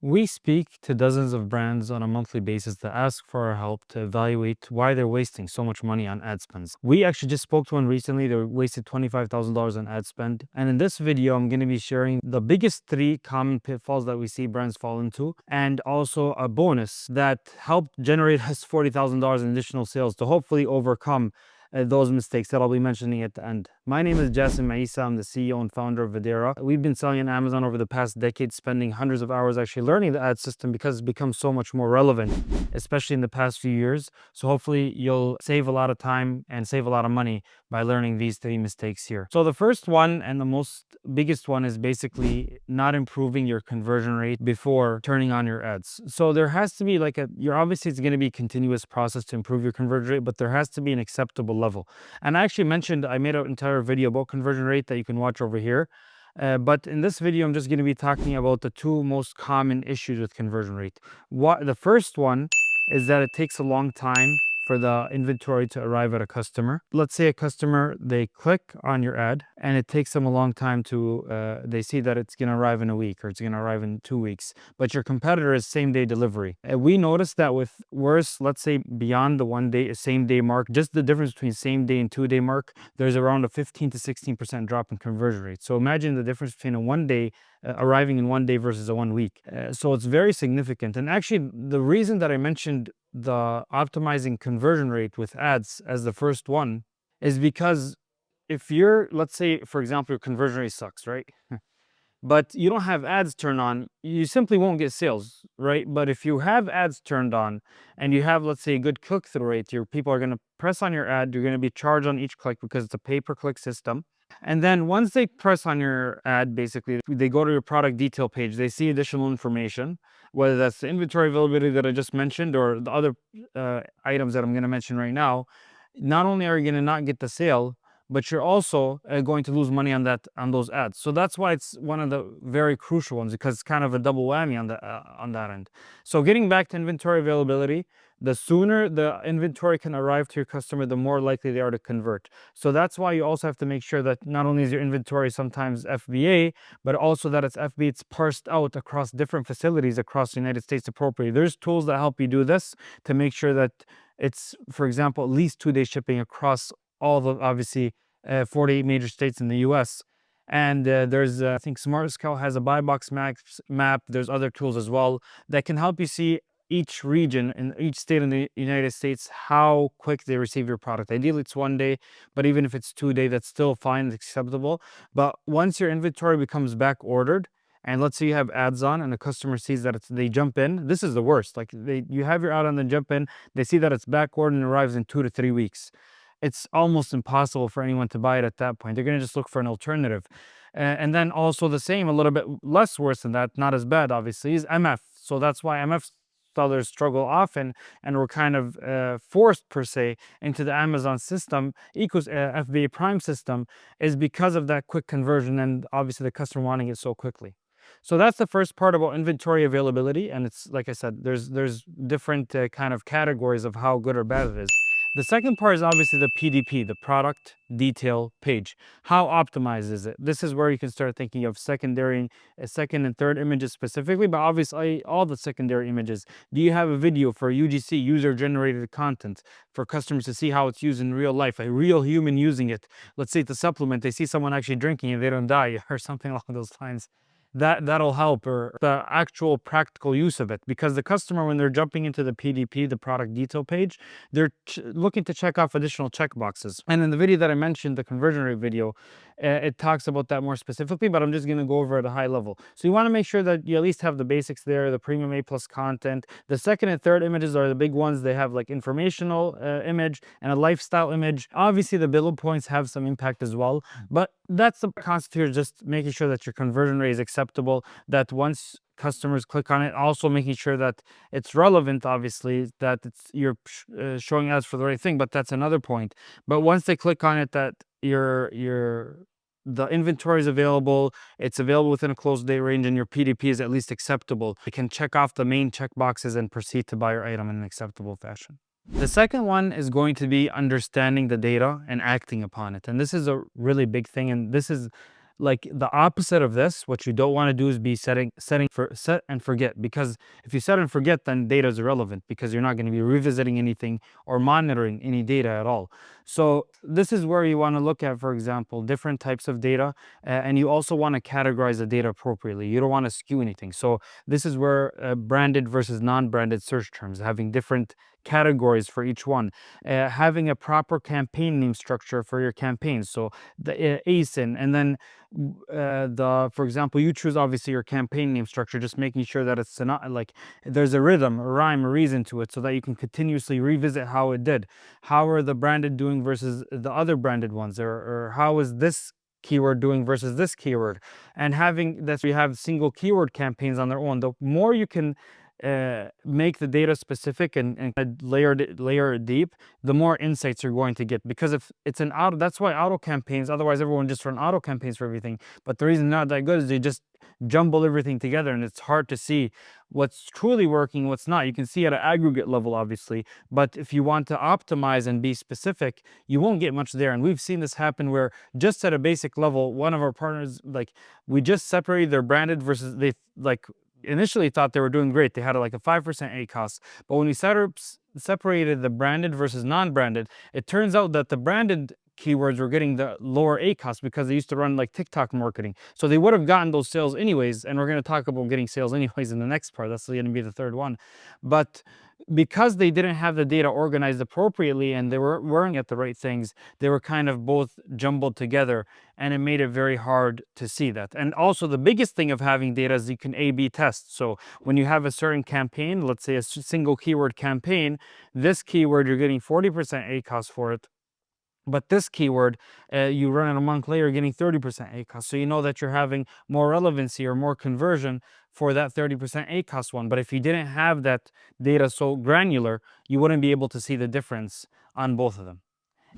We speak to dozens of brands on a monthly basis that ask for our help to evaluate why they're wasting so much money on ad spends. We actually just spoke to one recently. They wasted $25,000 on ad spend. And in this video, I'm going to be sharing the biggest 3 common pitfalls that we see brands fall into, and also a bonus that helped generate us $40,000 in additional sales to hopefully overcome those mistakes that I'll be mentioning at the end. My name is Jassim Maisa. I'm the CEO and founder of Videra. We've been selling on Amazon over the past decade, spending hundreds of hours actually learning the ad system because it's become so much more relevant, especially in the past few years. So hopefully you'll save a lot of time and save a lot of money by learning these 3 mistakes here. So the first one and the most biggest one is basically not improving your conversion rate before turning on your ads. So there has to be obviously it's going to be a continuous process to improve your conversion rate, but there has to be an acceptable level. And I actually I made an entire video about conversion rate that you can watch over here. But in this video, I'm just going to be talking about the 2 most common issues with conversion rate. The first one is that it takes a long time for the inventory to arrive at a customer. Let's say a customer, they click on your ad and it takes them a long time they see that it's going to arrive in a week or it's going to arrive in 2 weeks, but your competitor is same day delivery. We noticed that with worse, let's say beyond the 1 day, same day mark, just the difference between same day and 2 day mark, there's around a 15 to 16% drop in conversion rate. So imagine the difference between a 1 day arriving in 1 day versus a 1 week. So it's very significant. And actually, the reason that I mentioned the optimizing conversion rate with ads as the first one is because if let's say, for example, your conversion rate sucks, right? But you don't have ads turned on, you simply won't get sales, right? But if you have ads turned on and you have, let's say, a good click-through rate, your people are going to press on your ad, you're going to be charged on each click because it's a pay-per-click system. And then once they press on your ad, basically, they go to your product detail page, they see additional information, whether that's the inventory availability that I just mentioned or the other items that I'm going to mention right now. Not only are you going to not get the sale, but you're also going to lose money on those ads. So that's why it's one of the very crucial ones, because it's kind of a double whammy on that end. So getting back to inventory availability, the sooner the inventory can arrive to your customer, the more likely they are to convert. So that's why you also have to make sure that not only is your inventory sometimes FBA, but also that it's FBA, it's parsed out across different facilities across the United States appropriately. There's tools that help you do this to make sure that it's, for example, at least 2-day shipping across all the, obviously, 48 major states in the US. And there's, I think Smart Scout has a buy box map. There's other tools as well that can help you see each region in each state in the United States, how quick they receive your product. Ideally, it's 1 day, but even if it's 2 day, that's still fine, it's acceptable. But once your inventory becomes back ordered, and let's say you have ads on and the customer sees that they jump in, this is the worst. Like you have your ad on, then jump in, they see that it's back ordered and arrives in 2 to 3 weeks. It's almost impossible for anyone to buy it at that point. They're going to just look for an alternative. And then also the same, a little bit less worse than that, not as bad, obviously, is MF. So that's why MF sellers struggle often and we're kind of forced, per se, into the Amazon system, FBA Prime system, is because of that quick conversion and obviously the customer wanting it so quickly. So that's the first part about inventory availability. And it's, like I said, there's different kind of categories of how good or bad it is. The second part is obviously the PDP, the product detail page. How optimized is it? This is where you can start thinking of second and third images specifically, but obviously all the secondary images. Do you have a video for UGC, user-generated content, for customers to see how it's used in real life, a real human using it? Let's say it's a supplement, they see someone actually drinking it, they don't die, or something along those lines. That'll help, or the actual practical use of it, because the customer, when they're jumping into the PDP, the product detail page, they're looking to check off additional check boxes. And in the video that I mentioned, the conversion rate video, it talks about that more specifically, but I'm just going to go over at a high level. So you want to make sure that you at least have the basics there, the premium A+ content. The second and third images are the big ones. They have like informational image and a lifestyle image. Obviously the bullet points have some impact as well, but that's the constitute, just making sure that your conversion rate is acceptable, that once customers click on it, also making sure that it's relevant, obviously, that you're showing ads for the right thing, but that's another point. But once they click on it, that the inventory is available, it's available within a closed day range, and your PDP is at least acceptable. You can check off the main check boxes and proceed to buy your item in an acceptable fashion. The second one is going to be understanding the data and acting upon it. And this is a really big thing. And this is like the opposite of this, what you don't want to do is be setting for set and forget, because if you set and forget, then data is irrelevant because you're not going to be revisiting anything or monitoring any data at all. So this is where you want to look at, for example, different types of data, and you also want to categorize the data appropriately. You don't want to skew anything. So this is where branded versus non-branded search terms, having different categories for each one, having a proper campaign name structure for your campaigns. So the ASIN, and then for example, you choose obviously your campaign name structure, just making sure that it's not like there's a rhythm, a rhyme, a reason to it, so that you can continuously revisit how it did. How are the branded doing versus the other branded ones, or how is this keyword doing versus this keyword? And having that, we have single keyword campaigns on their own. The more you can make the data specific and layer it deep, the more insights you're going to get. Because if it's an auto, that's why auto campaigns, otherwise everyone just run auto campaigns for everything. But the reason they're not that good is they just jumble everything together, and it's hard to see what's truly working, what's not. You can see at an aggregate level, obviously, but if you want to optimize and be specific, you won't get much there. And we've seen this happen where just at a basic level, one of our partners, like, we just separated their branded versus, they like initially thought they were doing great. They had like a 5% ACOS, but when we separated the branded versus non-branded, it turns out that the branded keywords were getting the lower ACOS because they used to run like TikTok marketing. So they would have gotten those sales anyways. And we're going to talk about getting sales anyways in the next part. That's going to be the third one. But because they didn't have the data organized appropriately and they weren't at the right things, they were kind of both jumbled together, and it made it very hard to see that. And also the biggest thing of having data is you can A/B test. So when you have a certain campaign, let's say a single keyword campaign, this keyword you're getting 40% ACOS for it, but this keyword, you run it a month later, getting 30% ACOS. So you know that you're having more relevancy or more conversion for that 30% ACOS one. But if you didn't have that data so granular, you wouldn't be able to see the difference on both of them.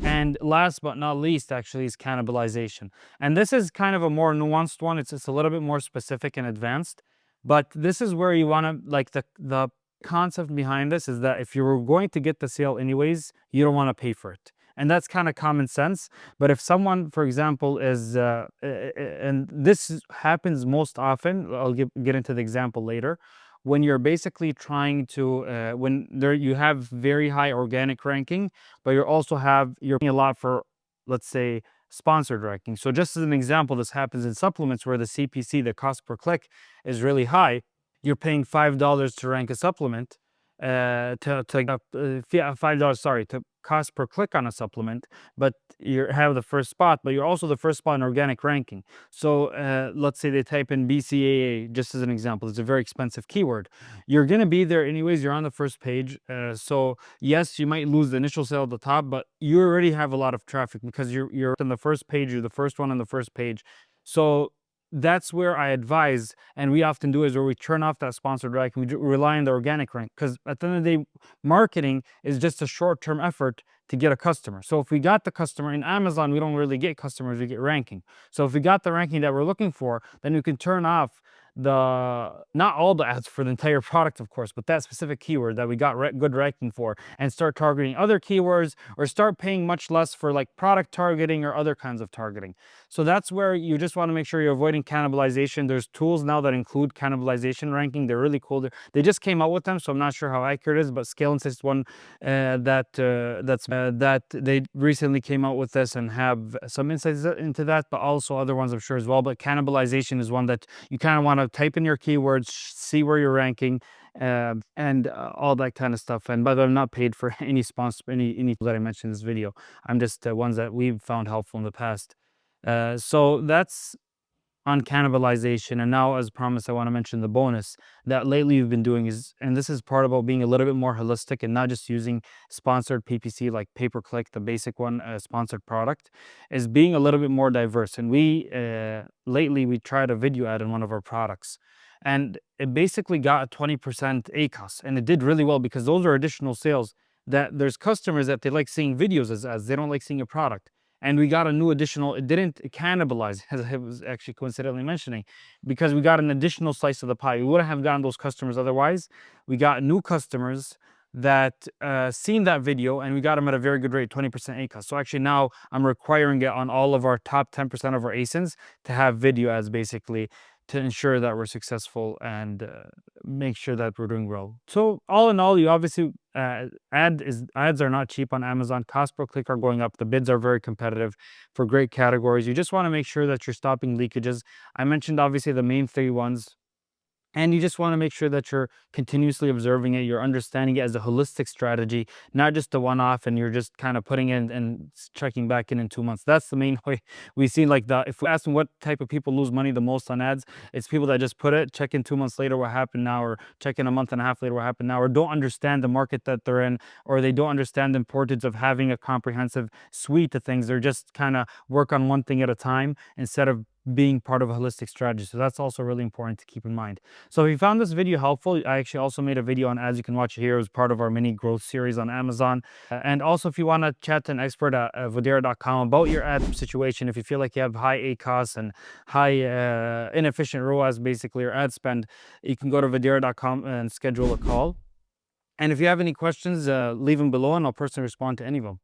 And last but not least, actually, is cannibalization. And this is kind of a more nuanced one. It's a little bit more specific and advanced. But this is where you want to, like, the concept behind this is that if you were going to get the sale anyways, you don't want to pay for it. And that's kind of common sense. But if someone, for example, is, and this happens most often, I'll get into the example later, when you're basically trying to, when you have very high organic ranking, but you're paying a lot for, let's say, sponsored ranking. So just as an example, this happens in supplements where the CPC, the cost per click, is really high. You're paying $5 to rank a supplement, $5, sorry, to cost per click on a supplement, but you have the first spot, but you're also the first spot in organic ranking. So let's say they type in BCAA, just as an example. It's a very expensive keyword. You're going to be there anyways. You're on the first page. So yes, you might lose the initial sale at the top, but you already have a lot of traffic because you're on the first page. You're the first one on the first page. So that's where I advise, and we often do, is where we turn off that sponsored rank and we rely on the organic rank, because at the end of the day, marketing is just a short-term effort to get a customer. So if we got the customer in Amazon, we don't really get customers, we get ranking. So if we got the ranking that we're looking for, then we can turn off not all the ads for the entire product, of course, but that specific keyword that we got good ranking for, and start targeting other keywords, or start paying much less for like product targeting or other kinds of targeting. So that's where you just want to make sure you're avoiding cannibalization. There's tools now that include cannibalization ranking. They're really cool. They just came out with them, so I'm not sure how accurate it is, but Scale Insights one that they recently came out with this and have some insights into that, but also other ones I'm sure as well. But cannibalization is one that you kind of want to type in your keywords, see where you're ranking, and all that kind of stuff. And by the way, I'm not paid for any sponsor, any that I mentioned in this video. I'm just ones that we've found helpful in the past. So that's on cannibalization. And now, as promised, I want to mention the bonus that lately we've been doing is, and this is part about being a little bit more holistic and not just using sponsored PPC like pay-per-click, the basic one, sponsored product, is being a little bit more diverse. And lately we tried a video ad in one of our products, and it basically got a 20% ACOS, and it did really well because those are additional sales. That there's customers that they like seeing videos as they don't like seeing a product. And we got a new additional, it didn't cannibalize, as I was actually coincidentally mentioning, because we got an additional slice of the pie. We wouldn't have gotten those customers otherwise. We got new customers that seen that video, and we got them at a very good rate, 20% ACOS. So actually now I'm requiring it on all of our top 10% of our ASINs to have video ads, basically, to ensure that we're successful and make sure that we're doing well. So all in all, you obviously ads are not cheap on Amazon. Cost per click are going up. The bids are very competitive for great categories. You just want to make sure that you're stopping leakages. I mentioned obviously the main three ones. And you just want to make sure that you're continuously observing it. You're understanding it as a holistic strategy, not just a one-off, and you're just kind of putting in and checking back in 2 months. That's the main way we see, like, the if we ask them what type of people lose money the most on ads, it's people that just put it, check in 2 months later what happened now, or check in a month and a half later what happened now, or don't understand the market that they're in, or they don't understand the importance of having a comprehensive suite of things. They're just kind of work on one thing at a time instead of being part of a holistic strategy. So that's also really important to keep in mind. So if you found this video helpful, I actually also made a video on ads. You can watch it here as part of our mini growth series on Amazon. And also, if you want to chat to an expert at vodera.com about your ad situation, if you feel like you have high ACOS and high inefficient ROAS, basically, or ad spend, you can go to vodera.com and schedule a call. And if you have any questions, leave them below and I'll personally respond to any of them.